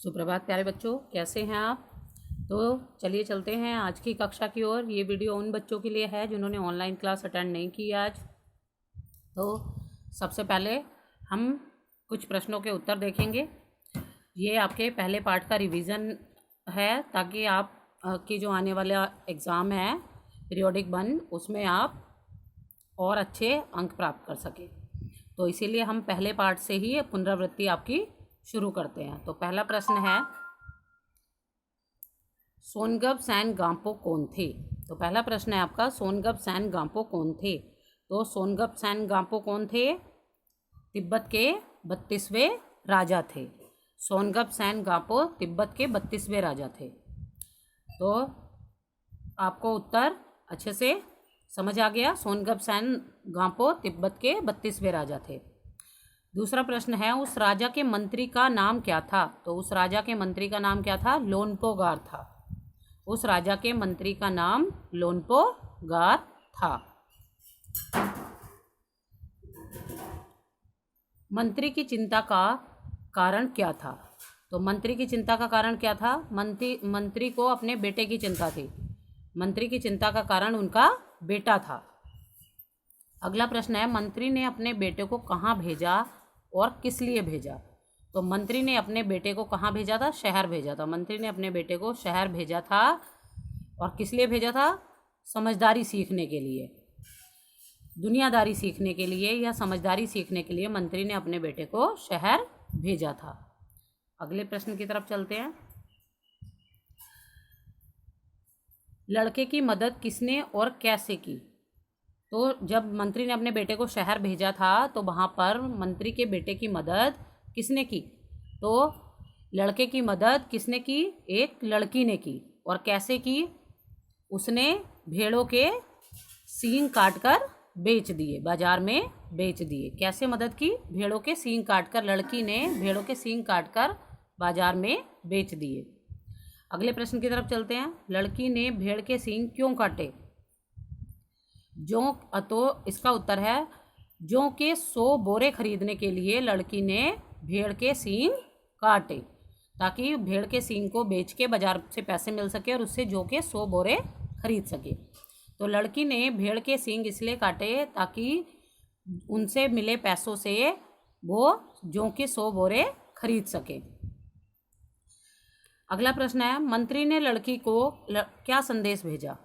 सुप्रभात प्यारे बच्चों, कैसे हैं आप। तो चलिए चलते हैं आज की कक्षा की ओर। ये वीडियो उन बच्चों के लिए है जिन्होंने ऑनलाइन क्लास अटेंड नहीं की आज। तो सबसे पहले हम कुछ प्रश्नों के उत्तर देखेंगे। ये आपके पहले पार्ट का रिवीजन है ताकि आप की जो आने वाला एग्ज़ाम है पीरियोडिक 1 उसमें आप और अच्छे अंक प्राप्त कर सकें। तो इसीलिए हम पहले पार्ट से ही पुनरावृत्ति आपकी शुरू करते हैं। तो पहला प्रश्न है, सोनगब सैन गांपो कौन थे। तो पहला प्रश्न है आपका, सोनगब सैन गांपो कौन थे। तो सोनगब सैन गांपो कौन थे? तिब्बत के 32वें राजा थे। सोनगब सैन गांपो तिब्बत के 32वें राजा थे। तो आपको उत्तर अच्छे से समझ आ गया। सोनगब सैन गांपो तिब्बत के 32वें राजा थे। दूसरा प्रश्न है, उस राजा के मंत्री का नाम क्या था। तो उस राजा के मंत्री का नाम क्या था? लोनपोगार था। उस राजा के मंत्री का नाम लोनपोगार था। मंत्री की चिंता का कारण क्या था। तो मंत्री की चिंता का कारण क्या था? मंत्री को अपने बेटे की चिंता थी। मंत्री की चिंता का कारण उनका बेटा था। अगला प्रश्न है, मंत्री ने अपने बेटे को कहाँ भेजा और किस लिए भेजा। तो मंत्री ने अपने बेटे को कहाँ भेजा था? शहर भेजा था। मंत्री ने अपने बेटे को शहर भेजा था। और किस लिए भेजा था? समझदारी सीखने के लिए, दुनियादारी सीखने के लिए या समझदारी सीखने के लिए मंत्री ने अपने बेटे को शहर भेजा था। अगले प्रश्न की तरफ चलते हैं। लड़के की मदद किसने और कैसे की। तो जब मंत्री ने अपने बेटे को शहर भेजा था तो वहाँ पर मंत्री के बेटे की मदद किसने की? तो लड़के की मदद किसने की? एक लड़की ने की। और कैसे की? उसने भेड़ों के सींग काटकर बेच दिए, बाजार में बेच दिए। कैसे मदद की? भेड़ों के सींग काटकर, लड़की ने भेड़ों के सींग काटकर बाजार में बेच दिए। अगले प्रश्न की तरफ चलते हैं। लड़की ने भेड़ के सींग क्यों काटे? तो इसका उत्तर है, जौ के 100 बोरे खरीदने के लिए लड़की ने भेड़ के सींग काटे ताकि भेड़ के सींग को बेच के बाजार से पैसे मिल सके और उससे जौ के 100 बोरे खरीद सके। तो लड़की ने भेड़ के सींग इसलिए काटे ताकि उनसे मिले पैसों से वो जौ के 100 बोरे खरीद सके। अगला प्रश्न है, मंत्री ने लड़की को क्या संदेश भेजा।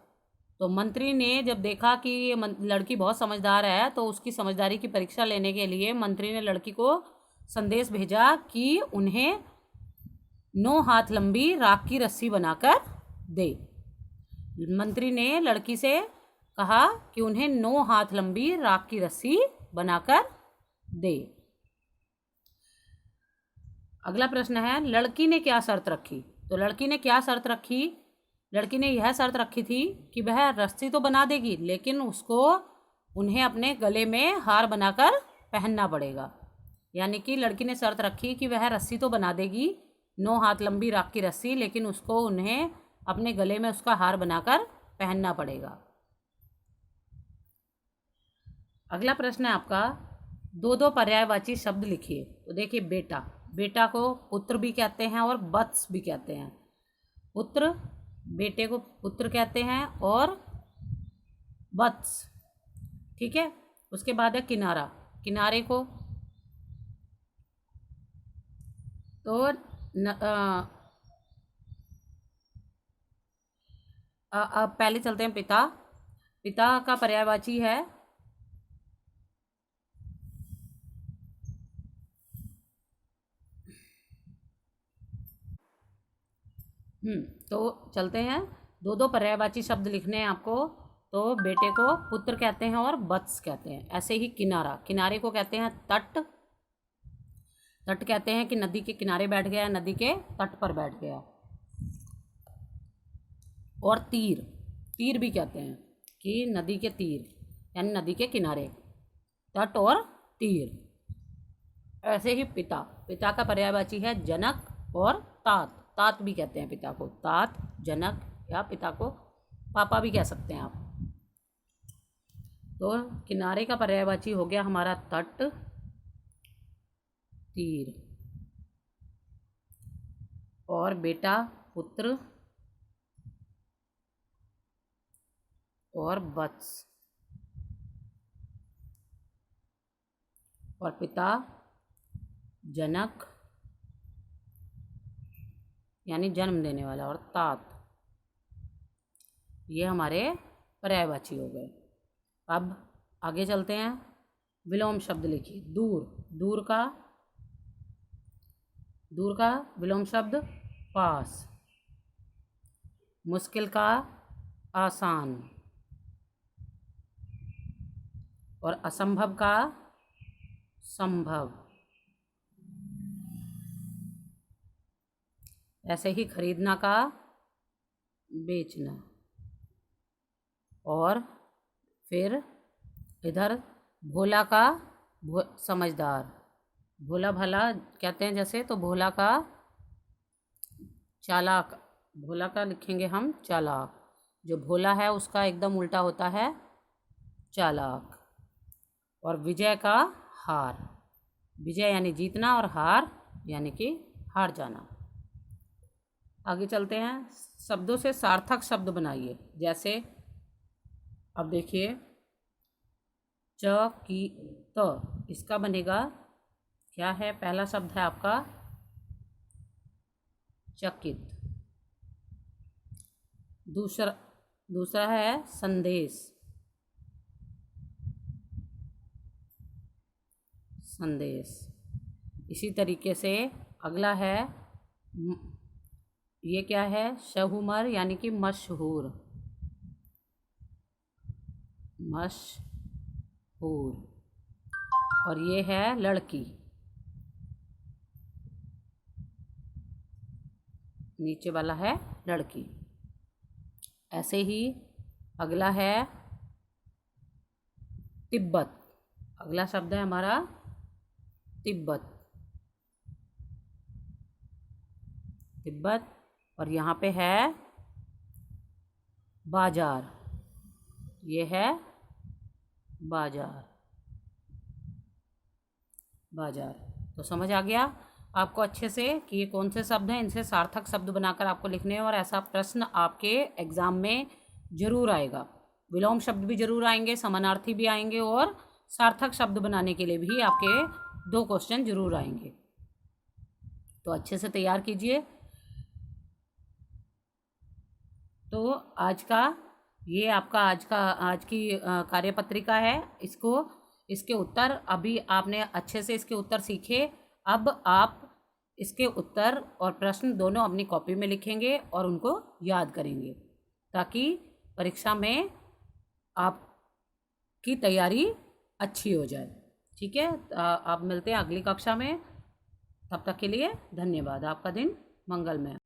तो मंत्री ने जब देखा कि ये लड़की बहुत समझदार है तो उसकी समझदारी की परीक्षा लेने के लिए मंत्री ने लड़की को संदेश भेजा कि उन्हें 9 हाथ लंबी राख की रस्सी बनाकर दे। मंत्री ने लड़की से कहा कि उन्हें 9 हाथ लंबी राख की रस्सी बनाकर दे। अगला प्रश्न है, लड़की ने क्या शर्त रखी। तो लड़की ने क्या शर्त रखी? लड़की ने यह शर्त रखी थी कि वह रस्सी तो बना देगी लेकिन उसको उन्हें अपने गले में हार बनाकर पहनना पड़ेगा। यानी कि लड़की ने शर्त रखी कि वह रस्सी तो बना देगी, 9 हाथ लंबी राख की रस्सी, लेकिन उसको उन्हें अपने गले में उसका हार बनाकर पहनना पड़ेगा। अगला प्रश्न है आपका, 2 पर्यायवाची शब्द लिखिए। तो देखिए, बेटा को पुत्र भी कहते हैं और वत्स भी कहते हैं। पुत्र, बेटे को पुत्र कहते हैं और वत्स, ठीक है। उसके बाद है किनारा, किनारे को तो अब पहले चलते हैं पिता का पर्यायवाची है तो चलते हैं, 2 पर्यायवाची शब्द लिखने हैं आपको। तो बेटे को पुत्र कहते हैं और वत्स कहते हैं। ऐसे ही किनारे को कहते हैं तट कहते हैं कि नदी के किनारे बैठ गया, नदी के तट पर बैठ गया। और तीर भी कहते हैं कि नदी के तीर, यानी नदी के किनारे, तट और तीर। ऐसे ही पिता का पर्यायवाची है जनक और तात भी कहते हैं पिता को, तात, जनक, या पिता को पापा भी कह सकते हैं आप। तो किनारे का पर्यायवाची हो गया हमारा तट, तीर। और बेटा पुत्र और वत्स, और पिता जनक यानी जन्म देने वाला, और तात, ये हमारे पर्यायवाची हो गए। अब आगे चलते हैं। विलोम शब्द लिखिए। दूर, दूर का विलोम शब्द पास। मुश्किल का आसान, और असंभव का संभव। ऐसे ही खरीदना का बेचना, और फिर इधर भोला का समझदार, भोला भला कहते हैं जैसे, तो भोला का चालाक, भोला का लिखेंगे हम चालाक। जो भोला है उसका एकदम उल्टा होता है चालाक। और विजय का हार, विजय यानी जीतना, और हार यानी कि हार जाना। आगे चलते हैं। शब्दों से सार्थक शब्द बनाइए। जैसे अब देखिए, च की त, इसका बनेगा क्या है? पहला शब्द है आपका चकित। दूसरा है संदेश, संदेश। इसी तरीके से अगला है, ये क्या है? शहुमर यानी कि मशहूर, मशहूर। और ये है लड़की, नीचे वाला है लड़की। ऐसे ही अगला है तिब्बत। अगला शब्द है हमारा तिब्बत, तिब्बत। और यहाँ पे है बाजार, ये है बाजार, बाजार। तो समझ आ गया आपको अच्छे से कि ये कौन से शब्द हैं। इनसे सार्थक शब्द बनाकर आपको लिखने हैं, और ऐसा प्रश्न आपके एग्ज़ाम में ज़रूर आएगा। विलोम शब्द भी ज़रूर आएंगे, समानार्थी भी आएंगे, और सार्थक शब्द बनाने के लिए भी आपके 2 क्वेश्चन ज़रूर आएंगे। तो अच्छे से तैयार कीजिए। तो आज का ये आपका आज की कार्यपत्रिका है। इसके उत्तर अभी आपने अच्छे से इसके उत्तर सीखे। अब आप इसके उत्तर और प्रश्न दोनों अपनी कॉपी में लिखेंगे और उनको याद करेंगे, ताकि परीक्षा में आपकी तैयारी अच्छी हो जाए। ठीक है, आप मिलते हैं अगली कक्षा में। तब तक के लिए धन्यवाद। आपका दिन मंगलमय।